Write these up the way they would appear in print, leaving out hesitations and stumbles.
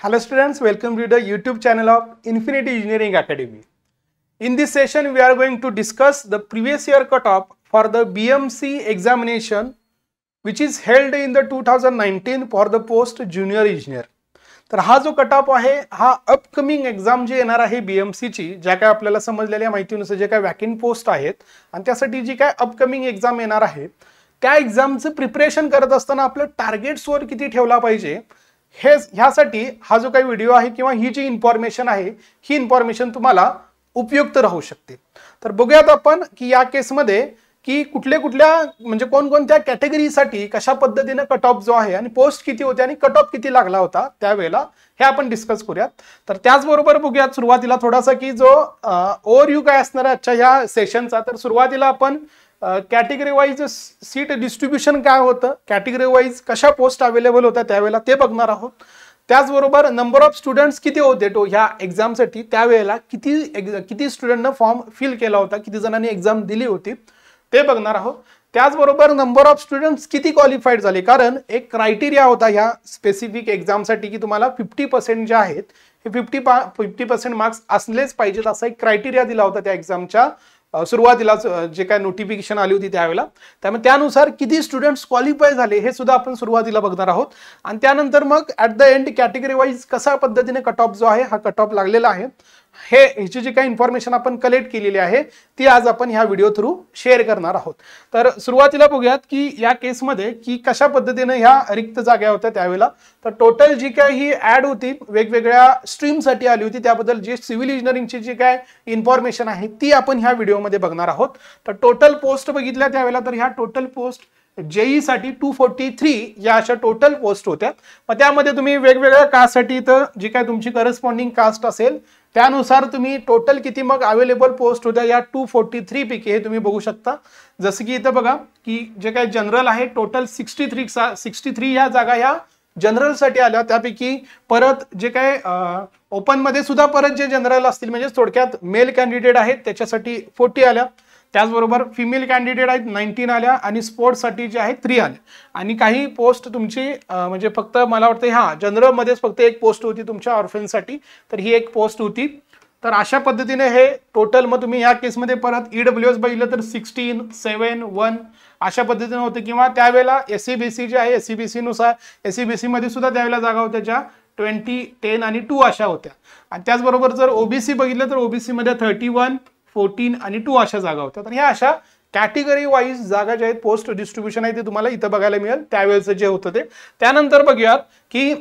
Hello students, welcome to the YouTube channel of Infinity Engineering Academy. In this session, we are going to discuss the previous year cutoff for the BMC examination which is held in the 2019 for the post junior engineer. तर हा जो cutoff आहे हा upcoming exam जी येणार आहे BMC ची, ज्या काय आपल्याला समजलेल्या माहितीनुसार जे काय वॅकंट पोस्ट आहेत आणि त्यासाठी जी काय अपकमिंग एक्झाम येणार आहे त्या एक्झामचं प्रिपरेशन करत असताना आपलं टार्गेट्सवर किती ठेवला पाहिजे हे ह्यासाठी हा जो काही व्हिडिओ आहे किंवा ही जी इन्फॉर्मेशन आहे ही इन्फॉर्मेशन तुम्हाला उपयुक्त राहू शकते. तर बघूयात आपण की या केसमध्ये की कुठल्या म्हणजे कोणकोणत्या कॅटेगरीसाठी कशा पद्धतीने कट ऑफ जो आहे आणि पोस्ट किती होते आणि कट ऑफ किती लागला होता त्यावेळेला हे आपण डिस्कस करूयात. तर त्याचबरोबर बघूयात सुरुवातीला थोडासा की जो ओव्हरव्ह्यू काय असणार आहे आजच्या या सेशनचा. तर सुरुवातीला आपण कॅटेगरी वाईज सीट डिस्ट्रीब्युशन काय होतं, कॅटेगरी वाईज कशा पोस्ट अवेलेबल होत्या त्यावेळेला ते बघणार आहोत. त्याचबरोबर नंबर ऑफ स्टुडंट्स किती होते ह्या एक्झामसाठी, त्यावेळेला किती स्टुडंटनं फॉर्म फिल केला होता, किती जणांनी एक्झाम दिली होती ते बघणार आहोत. त्याचबरोबर नंबर ऑफ स्टुडंट्स किती क्वालिफाईड झाले, कारण एक क्रायटेरिया होता ह्या स्पेसिफिक एक्झामसाठी की तुम्हाला 50% जे आहेत हे 50% मार्क्स असलेच पाहिजेत असा एक क्रायटेरिया दिला होता त्या एक्झामच्या सुरुवातीला जे काय नोटिफिकेशन आली होती त्यावेळेला. त्यामुळे त्यानुसार किती स्टुडंट्स क्वालिफाय झाले हे सुद्धा आपण सुरुवातीला बघणार आहोत. आणि त्यानंतर मग at the end category wise कशा पद्धतीने कट ऑफ जो आहे हा कट ऑफ लागलेला आहे हे ह्याची जी काही इन्फॉर्मेशन आपण कलेक्ट केलेली आहे ती आज आपण ह्या व्हिडिओ थ्रू शेअर करणार आहोत. तर सुरुवातीला बघूयात की या केसमध्ये की कशा पद्धतीने ह्या रिक्त जागा होत्या त्यावेळेला. तर टोटल जी काय ही ऍड होती वेगवेगळ्या स्ट्रीमसाठी आली होती त्याबद्दल जे सिव्हिल इंजिनिअरिंगची जी काय इन्फॉर्मेशन आहे ती आपण ह्या व्हिडिओमध्ये बघणार आहोत. तर टोटल पोस्ट बघितल्या त्यावेळेला तर ह्या टोटल पोस्ट जेई साठी 243 या अशा टोटल पोस्ट होत्या. मग त्यामध्ये तुम्ही वेगवेगळ्या कास्टसाठी तर जी काय तुमची करस्पॉन्डिंग कास्ट असेल त्यानुसार तुम्ही टोटल किती मग अवेलेबल पोस्ट होत्या या 243 पैकी हे तुम्ही बघू शकता. जसं की इथं बघा की जे काय जनरल आहे टोटल 63 ह्या जागा ह्या जनरल साठी आल्या. त्यापैकी परत जे काय ओपन मध्ये सुद्धा परत जे जनरल असतील म्हणजे थोडक्यात मेल कॅन्डिडेट आहेत त्याच्यासाठी 40 आल्या. त्याचबरोबर फिमेल कॅन्डिडेट आहेत 19 आल्या आणि स्पोर्ट्ससाठी जे आहेत 3 आल्या. आणि काही पोस्ट तुमची म्हणजे फक्त मला वाटतं जनरल मध्येच फक्त एक पोस्ट होती तुमच्या ऑर्फनसाठी, तर ही एक पोस्ट होती. तर अशा पद्धतीने हे टोटल मग तुम्ही या केसमध्ये परत ईडब्ल्यूएस बघितलं तर 16, 7, 1 अशा पद्धतीने होते. किंवा त्यावेळेला एससीबीसी जे आहे एससीबीसी नुसार एससीबीसी मध्ये सुद्धा त्यावेळेला जागा होत्या ज्या 20, 10 आणि 2 अशा होत्या. आणि त्याचबरोबर जर ओबीसी बघितलं तर ओबीसी मध्ये 31, 14 आणि 2 अशा जागा होत्या. तर ह्या अशा कॅटेगरी वाईज जागा ज्या आहेत पोस्ट डिस्ट्रीब्युशन आहे ते तुम्हाला इथं बघायला मिळेल त्यावेळेचं जे होतं ते. त्यानंतर बघूयात की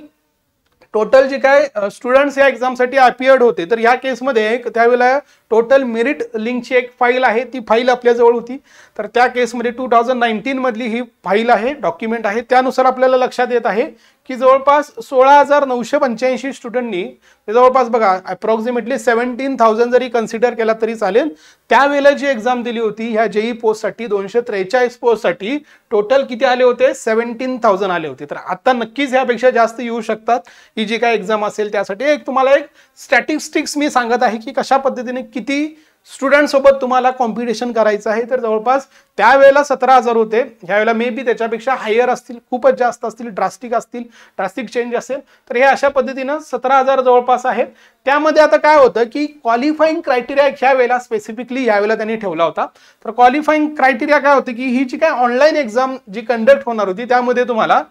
टोटल जे काय स्टुडंट्स या एक्झामसाठी अपियर्ड होते तर या केसमध्ये त्यावेळेला टोटल मेरिट लिंकची एक फाईल आहे ती फाईल आपल्याजवळ होती. तर त्या केसमध्ये 2019 मधली ही फाईल आहे, डॉक्युमेंट आहे. त्यानुसार आपल्याला लक्षात येत आहे की जवळपास 16,985 स्टुडंटनी जवळपास बघा अप्रॉक्सिमेटली 17,000 जरी कन्सिडर केला तरी चालेल त्यावेळेला जी एक्झाम दिली होती ह्या जेई पोस्टसाठी 243 पोस्टसाठी टोटल किती आले होते 17,000 आले होते. तर आता नक्कीच ह्यापेक्षा जास्त येऊ शकतात ही जी काय एक्झाम असेल त्यासाठी. एक तुम्हाला एक स्टॅटिस्टिक्स मी सांगत आहे की कशा पद्धतीने किती स्टुडंट सोबत तुम्हाला कॉम्पिटिशन करायचं आहे. तर जवळपास त्यावेळेला 17,000 होते, ह्यावेळेला मे बी त्याच्यापेक्षा हायर असतील, खूपच जास्त असतील, ड्रास्टिक चेंज असेल. तर हे अशा पद्धतीनं 17,000 जवळपास आहेत. त्यामध्ये आता काय होतं की क्वालिफाईंग क्रायटेरिया ह्या वेळेला स्पेसिफिकली यावेळेला त्यांनी ठेवला होता. तर क्वालिफाईंग क्रायटेरिया काय होतं की ही जी काय ऑनलाईन एक्झाम जी कंडक्ट होणार होती त्यामध्ये तुम्हाला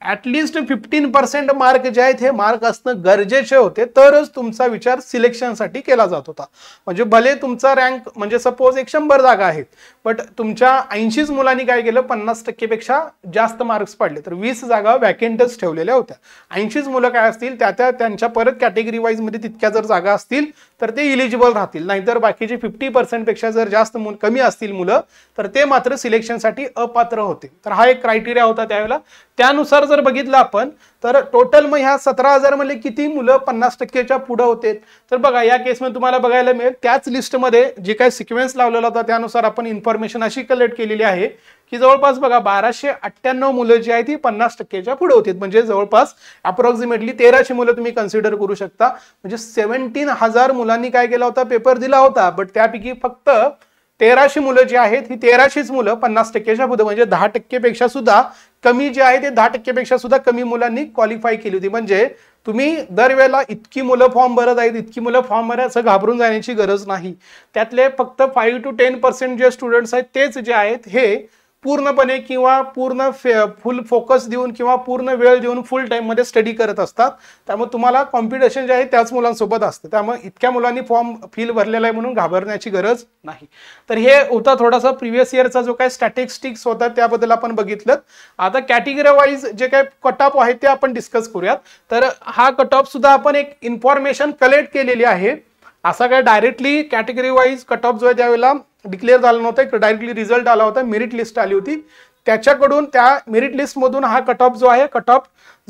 ऍटलिस्ट 15% मार्क जे आहेत हे मार्क असणं गरजेचे होते तरच तुमचा विचार सिलेक्शनसाठी केला जात होता. म्हणजे भले तुमचा रँक म्हणजे सपोज 100 जागा आहेत बट तुमच्या 80 मुलांनी काय केलं 50% पेक्षा जास्त मार्क्स पडले तर 20 जागा वॅकेंटच ठेवलेल्या होत्या. 80 मुलं काय असतील त्यांच्या परत कॅटेगरी वाईज मध्ये तितक्या जर जागा असतील तर ते इलिजिबल राहतील. नाहीतर बाकीचे 50% पेक्षा जर जास्त कमी असतील मुलं तर ते मात्र सिलेक्शनसाठी अपात्र होते. तर हा एक क्रायटेरिया होता त्यावेळेला. त्यानुसार जर बघितलं आपण तर टोटल मग ह्या 17,000 मध्ये किती मुलं 50%च्या पुढे होते. तर बघा या केसमध्ये तुम्हाला बघायला मिळेल त्याच लिस्टमध्ये जे काही सिक्वेन्स लावलेला होता त्यानुसार आपण इन्फॉर्मेशन अशी कलेक्ट केलेली आहे की जवळपास बघा 1298 मुलं जी आहेत ती 50%च्या पुढे होती. म्हणजे जवळपास अप्रॉक्सिमेटली 1300 मुलं तुम्ही कन्सिडर करू शकता. म्हणजे 17,000 मुलांनी काय केला होता पेपर दिला होता बट त्यापैकी फक्त 1300 मुलं जी आहेत ही 1300च मुलं 50%च्या पुढे म्हणजे 10% पेक्षा सुद्धा कमी जे आहे ते 10% पेक्षा सुद्धा कमी मुलांनी क्वालिफाय केली होती. म्हणजे तुम्ही दरवेळेला इतकी मुलं फॉर्म भरत आहेत, इतकी मुलं फॉर्म भरत असं घाबरून जाण्याची गरज नाही. त्यातले फक्त 5 to 10% जे स्टुडंट्स आहेत तेच जे आहेत हे पूर्णपणे किंवा पूर्ण फुल फोकस देऊन किंवा पूर्ण वेळ देऊन फुल टाइम मध्ये स्टडी करत असतात. त्यामुळे तुम्हाला कॉम्पिटिशन जे आहे त्याच मुलांसोबत असतं. त्यामुळे इतक्या मुलांनी फॉर्म फील भरलेला आहे म्हणून घाबरण्याची गरज नाही. तर हे होता थोडासा प्रिव्हियस इयरचा जो काय स्टॅटिस्टिक्स होता त्याबद्दल आपण बघितलं. आता कॅटेगरी वाईज जे काय कट ऑफ आहे ते आपण डिस्कस करूयात. तर हा कट ऑफ सुद्धा आपण एक इन्फॉर्मेशन कलेक्ट केलेली आहे. असा काय directly category wise cut off जो आहे त्यावेळेला डिक्लेअर झाला नव्हता. एक डायरेक्टली रिझल्ट आला होता, मेरिट लिस्ट आली होती, त्याच्याकडून त्या मेरिट लिस्ट मधून हा कट ऑफ जो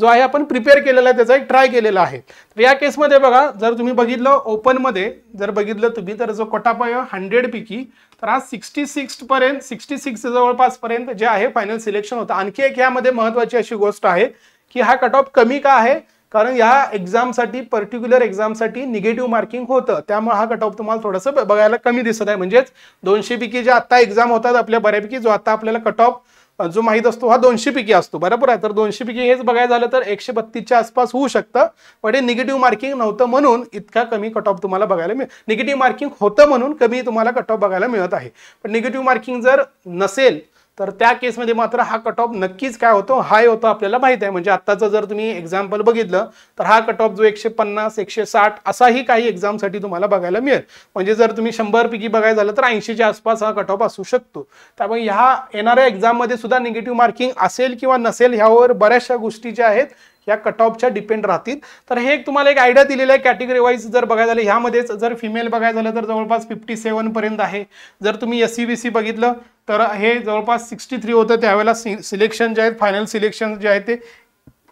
आहे आपण प्रिपेअर केलेला आहे, त्याचा एक ट्राय केलेला आहे. तर या केसमध्ये बघा, जर तुम्ही बघितलं ओपन मध्ये जर बघितलं तुम्ही तर जो कट ऑफ आहे 100 पैकी तर हा 66 पर्यंत 66 जवळपास पर्यंत जे आहे फायनल सिलेक्शन होतं. आणखी एक यामध्ये महत्वाची अशी गोष्ट आहे की हा कट ऑफ कमी का आहे, कारण या एक्झामसाठी पर्टिक्युलर एक्झामसाठी निगेटिव्ह मार्किंग होतं, त्यामुळे हा कट ऑफ तुम्हाला थोडंसं बघायला कमी दिसत आहे. म्हणजेच 200 पैकी जे आता एक्झाम होतात आपल्या बऱ्यापैकी जो आता आपल्याला कट ऑफ जो माहित असतो हा 200 पैकी असतो, बरोबर आहे. तर 200 पैकी हेच बघायला झालं तर 132च्या आसपास होऊ शकतं, पण हे निगेटिव्ह मार्किंग नव्हतं म्हणून इतका कमी कट ऑफ तुम्हाला बघायला निगेटिव्ह मार्किंग होतं म्हणून कमी तुम्हाला कट ऑफ बघायला मिळत आहे. पण निगेटिव्ह मार्किंग जर नसेल तर त्या केसमध्ये मात्र हा कट ऑफ नक्कीच काय होतो, हाय होतो आपल्याला माहित आहे. म्हणजे आत्ताचं जर तुम्ही एक्झाम्पल बघितलं तर हा कट ऑफ जो 150 160 असाही काही एक्झामसाठी तुम्हाला बघायला मिळेल. म्हणजे जर तुम्ही 100 पैकी बघायला झालं तर 80च्या आसपास हा कट ऑफ असू शकतो. त्यामुळे ह्या येणाऱ्या एक्झाममध्ये सुद्धा निगेटिव्ह मार्किंग असेल किंवा नसेल ह्यावर बऱ्याचशा गोष्टी ज्या आहेत या कट ऑफच्या डिपेंड राहतील. तर हे एक तुम्हाला एक आयडिया दिलेला आहे कॅटेगरी वाईज जर बघायला झालं. ह्यामध्येच जर फिमेल बघायला झालं तर जवळपास 57 पर्यंत आहे. जर तुम्ही SC/BC बघितलं तर हे जवळपास 63 होतं. त्यावेळेला सिलेक्शन जे आहेत फायनल सिलेक्शन जे आहे ते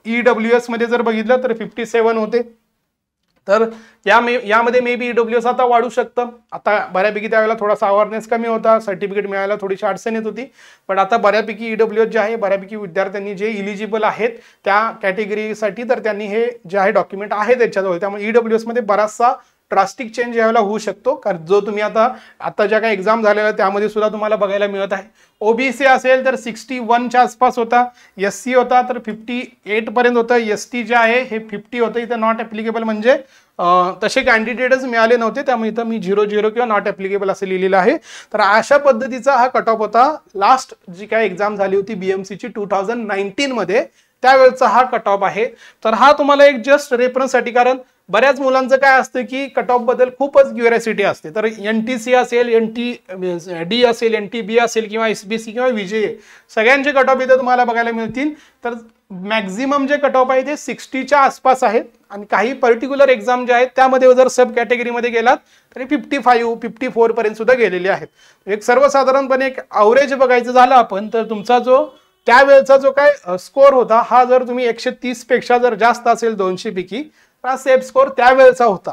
EWS मध्ये जर बघितलं तर 57 होते. तर यामध्ये मे बी EWS आता वाढू शकतं. आता बऱ्यापैकी त्यावेळेला थोडासा अवेअरनेस कमी होता, सर्टिफिकेट मिळायला थोडीशी अडचण येत होती, पण आता बऱ्यापैकी EWS जे आहे बऱ्यापैकी विद्यार्थ्यांनी जे इलिजिबल आहेत त्या कॅटेगरीसाठी तर त्यांनी हे जे आहे डॉक्युमेंट आहे त्याच्याजवळ. त्यामुळे EWS मध्ये बराचसा ड्रास्टिक चेंज यावेळेला होऊ शकतो. कारण जो तुम्ही आता ज्या काही एक्झाम झालेल्या त्यामध्ये सुद्धा तुम्हाला बघायला मिळत आहे. OBC असेल तर 61च्या आसपास होता, SC होता तर 58 पर्यंत होतं, ST जे आहे हे 50 होतं. इथं नॉट ऍप्लिकेबल म्हणजे तसे कॅन्डिडेटच मिळाले नव्हते, त्यामुळे इथं मी 00 किंवा नॉट ऍप्लिकेबल असं लिहिलेलं आहे. तर अशा पद्धतीचा हा कट ऑफ होता लास्ट जी काय एक्झाम झाली होती BMCची 2019 मध्ये, त्यावेळेचा हा कट ऑफ आहे. तर हा तुम्हाला एक जस्ट रेफरन्ससाठी, कारण बऱ्याच मुलांचं काय असतं की कट ऑफ बद्दल खूपच क्युरियोसिटी असते. तर NTC असेल, NTD असेल, NTB असेल किंवा SBC किंवा VJA सगळ्यांचे कट ऑफ इथं तुम्हाला बघायला मिळतील. तर मॅक्झिमम जे कट ऑफ आहे ते 60च्या आसपास आहेत आणि काही पर्टिक्युलर एक्झाम जे आहेत त्यामध्ये जर सब कॅटेगरीमध्ये गेलात तरी 55 54 पर्यंत सुद्धा गेलेले आहेत. एक सर्वसाधारणपणे एक ॲव्हरेज बघायचं झालं आपण तर तुमचा जो त्यावेळेचा जो काय स्कोर होता हा जर तुम्ही 130 पेक्षा जर जास्त असेल 200 पैकी हा सेफ स्कोर त्यावेळेचा होता.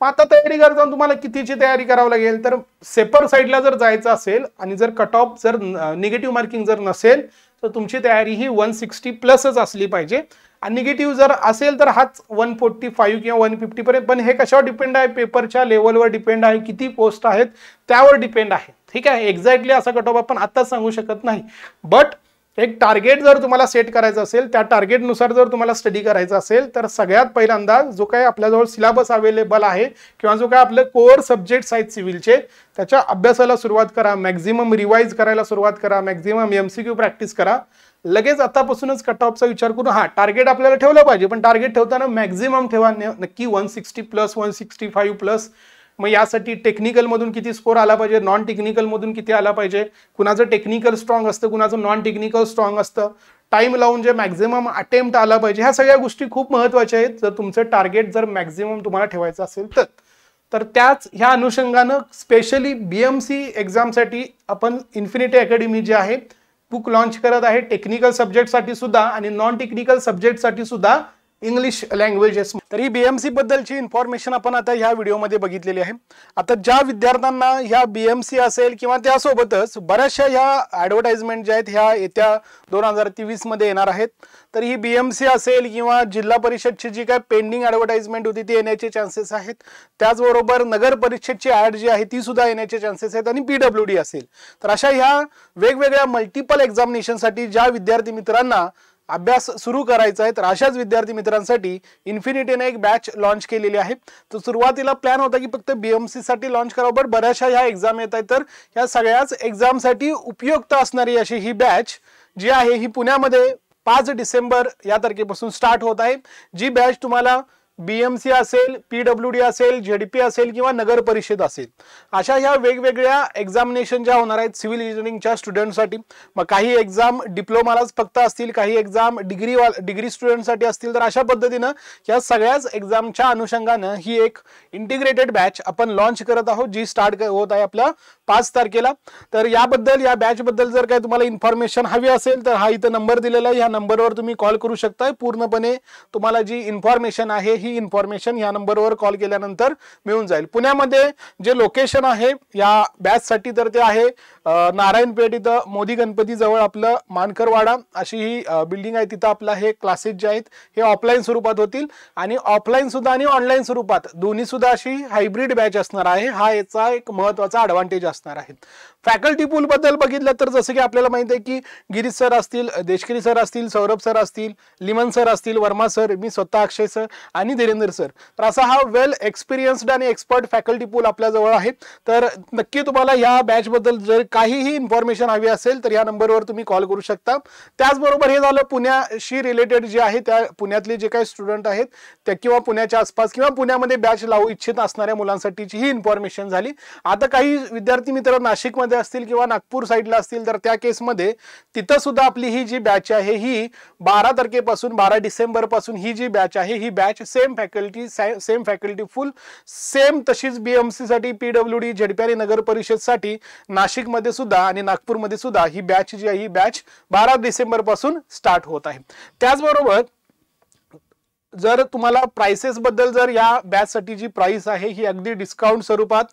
मग आता तयारी करताना तुम्हाला कितीची तयारी करावी लागेल, तर सेपर साईडला जर जायचं असेल आणि जर कट ऑफ जर निगेटिव्ह मार्किंग जर नसेल तर तुमची तयारी ही 160 प्लसच असली पाहिजे. आणि निगेटिव्ह जर असेल तर हाच 145 किंवा 150 पर्यंत. पण हे कशावर डिपेंड आहे, पेपरच्या लेवलवर डिपेंड आहे, किती पोस्ट आहेत त्यावर डिपेंड आहे. ठीक आहे, एक्झॅक्टली असा कट ऑफ आपण आत्ताच सांगू शकत नाही. बट एक टार्गेट जर तुम्हाला सेट करायचं असेल, त्या टार्गेटनुसार जर तुम्हाला स्टडी करायचं असेल तर सगळ्यात पहिल्यांदा जो काही आपल्याजवळ सिलेबस अवेलेबल आहे किंवा जो काय आपले कोअर सब्जेक्ट्स आहेत सिव्हिलचे त्याच्या अभ्यासाला सुरुवात करा, मॅक्झिमम रिवाइज करायला सुरुवात करा, मॅक्झिमम MCQ प्रॅक्टिस करा. लगेच आतापासूनच कट ऑफचा विचार करून हा टार्गेट आपल्याला ठेवलं पाहिजे, पण टार्गेट ठेवताना मॅक्झिमम ठेवा नक्की 160 प्लस 165 प्लस. मग यासाठी टेक्निकल मधून किती स्कोर आला पाहिजे, नॉन टेक्निकल मधून किती आला पाहिजे, कुणाचं टेक्निकल स्ट्रॉंग असतं कुणाचं नॉन टेक्निकल स्ट्रॉंग असतं, टाइम लावून जे मॅक्झिमम अटेम्प्ट आला पाहिजे, ह्या सगळ्या गोष्टी खूप महत्त्वाच्या आहेत जर तुमचं टार्गेट जर मॅक्झिमम तुम्हाला ठेवायचं असेल तर त्याच ह्या अनुषंगानं स्पेशली BMC एक्झामसाठी आपण इन्फिनिटी अकॅडमी जे आहे बुक लॉन्च करत आहे टेक्निकल सब्जेक्टसाठी सुद्धा आणि नॉन टेक्निकल सब्जेक्टसाठी सुद्धा इंग्लिश लँग्वेजेस. तर ही BMC बद्दलची इन्फॉर्मेशन आपण आता ह्या व्हिडिओमध्ये बघितलेली आहे. आता ज्या विद्यार्थ्यांना ह्या BMC असेल किंवा त्यासोबतच बऱ्याचशा ह्या ॲडव्हर्टाइजमेंट ज्या आहेत ह्या येत्या 2023 मध्ये येणार आहेत, तर ही BMC असेल किंवा जिल्हा परिषदची जी काय पेंडिंग ॲडव्हर्टाइजमेंट होती ती येण्याचे चान्सेस आहेत. त्याचबरोबर नगर परिषदची ॲड जी आहे ती सुद्धा येण्याचे चान्सेस आहेत आणि PWD असेल. तर अशा ह्या वेगवेगळ्या मल्टिपल एक्झामिनेशनसाठी ज्या विद्यार्थी मित्रांना अभ्यास सुरू करायचा आहे, तर अशाच विद्यार्थी मित्रांसाठी इन्फिनिटीने एक बॅच लॉन्च केलेली आहे. तर सुरुवातीला प्लॅन होता की फक्त BMC साठी लॉन्च करावं, बट बऱ्याचशा ह्या एक्झाम येत आहेत, तर ह्या सगळ्याच एक्झामसाठी उपयुक्त असणारी अशी ही बॅच जी आहे ही पुण्यामध्ये 5 डिसेंबर या तारखेपासून स्टार्ट होत आहे. जी बॅच तुम्हाला BMC असेल, PWD असेल, ZP असेल किंवा नगर परिषद असेल, अशा ह्या वेगवेगळ्या एक्झामिनेशन ज्या होणार आहेत सिव्हिल इंजिनिअरिंगच्या स्टुडंटसाठी. मग काही एक्झाम डिप्लोमालाच फक्त असतील, काही एक्झाम डिग्री स्टुडंटसाठी असतील. तर अशा पद्धतीनं या सगळ्याच एक्झामच्या अनुषंगानं ही एक इंटिग्रेटेड बॅच आपण लॉन्च करत आहोत, जी स्टार्ट होत आहे आपल्या 5 तारखेला. तर याबद्दल या बॅच बद्दल जर काही तुम्हाला इन्फॉर्मेशन हवी असेल तर हा इथं नंबर दिलेला आहे, ह्या नंबरवर तुम्ही कॉल करू शकता. पूर्णपणे तुम्हाला जी इन्फॉर्मेशन आहे ही इन्फॉर्मेशन या नंबरवर कॉल केल्यानंतर मिळून जाईल. पुण्यामध्ये जे लोकेशन आहे या बॅच साठी तर ते आहे नारायणपेठ इथं मोदी गणपती जवळ आपलं मानकरवाडा अशी ही बिल्डिंग आहे. तिथं आपलं हे क्लासेस जे आहेत हे ऑफलाईन स्वरूपात होतील आणि ऑफलाईन सुद्धा आणि ऑनलाईन स्वरूपात दोन्ही सुद्धा अशी हायब्रिड बॅच असणार आहे. हा याचा एक महत्त्वाचा ॲडव्हान्टेज असणार आहे. फॅकल्टी पूल बद्दल बघितलं तर जसं की आपल्याला माहिती आहे की गिरीश सर असतील, देशकरी सर असतील, सौरभ सर असतील, लिमन सर असतील, वर्मा सर, मी स्वतः अक्षय सर आणि धीरेंद्र सर. तर असा हा वेल एक्सपिरियन्स्ड आणि एक्सपर्ट फॅकल्टी पूल आपल्याजवळ आहे. तर नक्की तुम्हाला या बॅच बद्दल जर काहीही इन्फॉर्मेशन हवी असेल तर या नंबरवर तुम्ही कॉल करू शकता. त्याचबरोबर हे झालं पुण्याशी रिलेटेड जे आहे त्या पुण्यातले जे काही स्टुडंट आहेत त्या किंवा पुण्याच्या आसपास किंवा पुण्यामध्ये बॅच लावू इच्छित असणाऱ्या मुलांसाठीची ही इन्फॉर्मेशन झाली. आता काही विद्यार्थी मित्र नाशिकमध्ये असतील किंवा नागपूर साईडला असतील तर त्या केसमध्ये तिथं सुद्धा आपली ही जी बॅच आहे ही 12 तारखेपासून 12 डिसेंबर पासून ही जी बॅच आहे ही batch same faculty full same तशीच BMC साठी, PWD, ZP आणि नगर परिषद साठी नाशिकमध्ये सुद्धा आणि नागपूरमध्ये सुद्धा ही बॅच जी आहे ही बॅच 12 डिसेंबर पासून स्टार्ट होत आहे. त्याचबरोबर जर तुम्हाला प्राइसेस बद्दल जर या बॅच साठी जी प्राइस आहे ही अगदी डिस्काउंट स्वरूपात,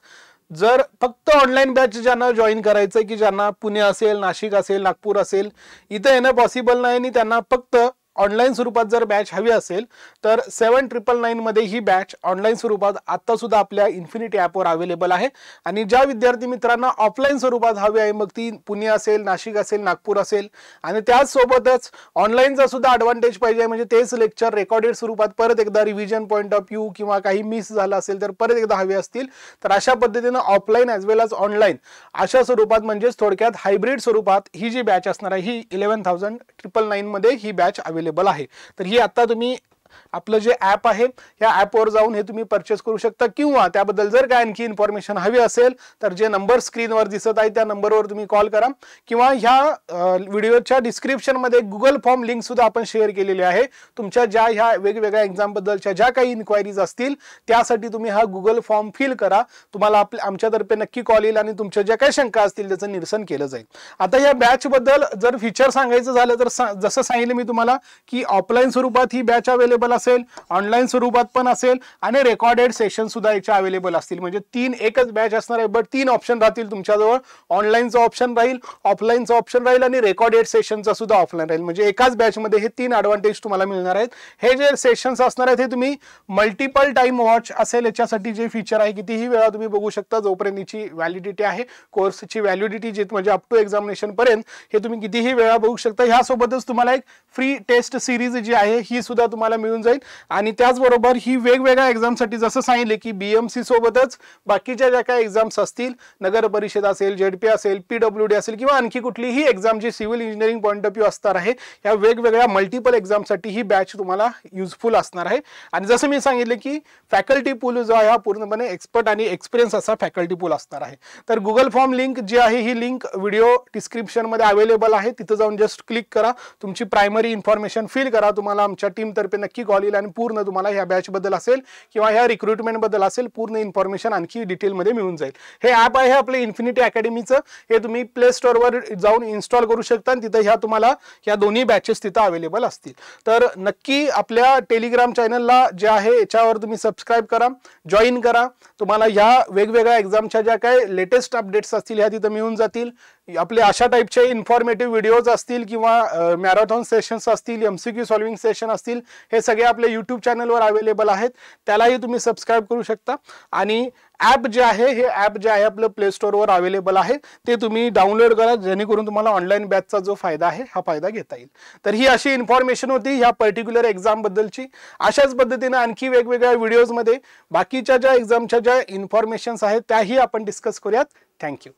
जर फक्त ऑनलाईन बॅच ज्यांना जॉईन करायचं की ज्यांना पुणे असेल, नाशिक असेल, नागपूर असेल इथं येणं पॉसिबल नाही आणि त्यांना फक्त ऑनलाईन स्वरूपात जर बॅच हवी असेल तर 7999 मध्ये ही बॅच ऑनलाईन स्वरूपात आता सुद्धा आपल्या इन्फिनिटी ॲपवर अवेलेबल आहे. आणि ज्या विद्यार्थी मित्रांना ऑफलाईन स्वरूपात हवी आहे, मग ती पुणे असेल, नाशिक असेल, नागपूर असेल आणि त्याचसोबतच ऑनलाईनचा सुद्धा ॲडव्हान्टेज पाहिजे, म्हणजे तेच लेक्चर रेकॉर्डेड स्वरूपात परत एकदा रिव्हिजन पॉईंट ऑफ व्ह्यू किंवा काही मिस झालं असेल तर परत एकदा हवे असतील तर अशा पद्धतीनं ऑफलाईन ॲज वेल एज ऑनलाईन अशा स्वरूपात म्हणजेच थोडक्यात हायब्रिड स्वरूपात ही जी बॅच असणार आहे ही 11,999 मध्ये ही बॅच अवेलेबल आहे. तर ही आता तुम्ही आपलं जे ॲप आहे या ॲपवर जाऊन हे तुम्ही परचेस करू शकता किंवा त्याबद्दल जर काय आणखी इन्फॉर्मेशन हवी असेल तर जे नंबर स्क्रीनवर दिसत आहे त्या नंबरवर तुम्ही कॉल करा किंवा ह्या व्हिडिओच्या डिस्क्रिप्शनमध्ये गुगल फॉर्म लिंक सुद्धा आपण शेअर केलेली आहे. तुमच्या ज्या ह्या वेगवेगळ्या एक्झाम बद्दलच्या ज्या काही इन्क्वायरीज असतील त्यासाठी तुम्ही हा गुगल फॉर्म फिल करा. तुम्हाला आमच्यातर्फे नक्की कॉल येईल आणि तुमच्या ज्या काही शंका असतील त्याचं निरसन केलं जाईल. आता या बॅच बद्दल जर फीचर सांगायचं झालं तर जसं सांगितलं मी तुम्हाला की ऑफलाईन स्वरूपात ही बॅच अवेलेबल असेल, ऑनलाईन स्वरूपात पण असेल आणि रेकॉर्डेड सेशन सुद्धा याच्या अवेलेबल असतील. म्हणजे एकच बॅच असणार आहे बट 3 ऑप्शन राहतील तुमच्याजवळ. ऑनलाईनचा ऑप्शन राहील, ऑफलाईनचा ऑप्शन राहील आणि रेकॉर्डेड सेशनचा सुद्धा ऑफलाईन राहील. म्हणजे एकाच बॅच मध्ये हे 3 ॲडव्हान्टेज तुम्हाला मिळणार आहेत. हे जे सेशन्स असणार आहेत हे तुम्ही मल्टिपल टाइम वॉच असेल याच्यासाठी जे फीचर आहे कितीही वेळा तुम्ही बघू शकता जोपर्यंत याची व्हॅलिडिटी आहे. कोर्सची व्हॅलिडिटी जे म्हणजे अप टू एक्झामिनेशन पर्यंत हे तुम्ही कितीही वेळा बघू शकता. ह्यासोबतच तुम्हाला एक फ्री टेस्ट सिरीज जी आहे ही सुद्धा तुम्हाला मिळून जाईल. आणि त्याचबरोबर ही वेगवेगळ्या एक्झामसाठी जसं सांगितले की BMC सोबतच बाकीच्या ज्या काही एक्झाम्स असतील, नगर परिषद असेल, ZP असेल, PWD असेल किंवा आणखी कुठलीही एक्झाम जी civil engineering point of view असणार आहे या वेगवेगळ्या मल्टिपल एक्झामसाठी ही बॅच तुम्हाला युजफुल असणार आहे. आणि जसं मी सांगितले की फॅकल्टी पूल जो आहे हा पूर्णपणे एक्सपर्ट आणि एक्सपिरियन्स असा फॅकल्टी पूल असणार आहे. तर गुगल फॉर्म लिंक जी आहे ही लिंक व्हिडिओ डिस्क्रिप्शनमध्ये अवेलेबल आहे. तिथं जाऊन जस्ट क्लिक करा, तुमची प्रायमरी इन्फॉर्मेशन फिल करा. तुम्हाला आमच्या टीमतर्फे नक्की नक्की कॉल येईल आणि पूर्ण तुम्हाला ह्या बॅच बद्दल असेल किंवा ह्या रिक्रुटमेंट बद्दल असेल पूर्ण इन्फॉर्मेशन आणखी डिटेलमध्ये मिळून जाईल. हे ॲप आहे आपलं इन्फिनिटी अकॅडमीचं. हे तुम्ही प्ले स्टोअरवर जाऊन इन्स्टॉल करू शकता आणि तिथं ह्या तुम्हाला ह्या दोन्ही बॅचेस तिथं अवेलेबल असतील. तर नक्की आपल्या टेलिग्राम चॅनलला जे आहे याच्यावर तुम्ही सबस्क्राईब करा, जॉईन करा. तुम्हाला ह्या वेगवेगळ्या एक्झामच्या ज्या काय लेटेस्ट अपडेट्स असतील ह्या तिथं मिळून जातील. आपले अशा टाईपचे इन्फॉर्मेटिव्ह व्हिडिओज असतील किंवा मॅरेथॉन सेशन्स असतील, MCQ सॉल्विंग सेशन असतील, हे सगळे आपल्या यूट्यूब चॅनलवर अवेलेबल आहेत. त्यालाही तुम्ही सबस्क्राईब करू शकता. आणि ॲप जे आहे हे ॲप जे आहे आपलं प्ले स्टोअरवर अवेलेबल आहे ते तुम्ही डाउनलोड करा, जेणेकरून तुम्हाला ऑनलाईन बॅचचा जो फायदा आहे हा फायदा घेता येईल. तर ही अशी इन्फॉर्मेशन होती ह्या पर्टिक्युलर एक्झाम बद्दलची. अशाच पद्धतीने आणखी वेगवेगळ्या व्हिडिओजमध्ये बाकीच्या ज्या एक्झामच्या ज्या इन्फॉर्मेशन्स आहेत त्याही आपण डिस्कस करूयात. थँक्यू.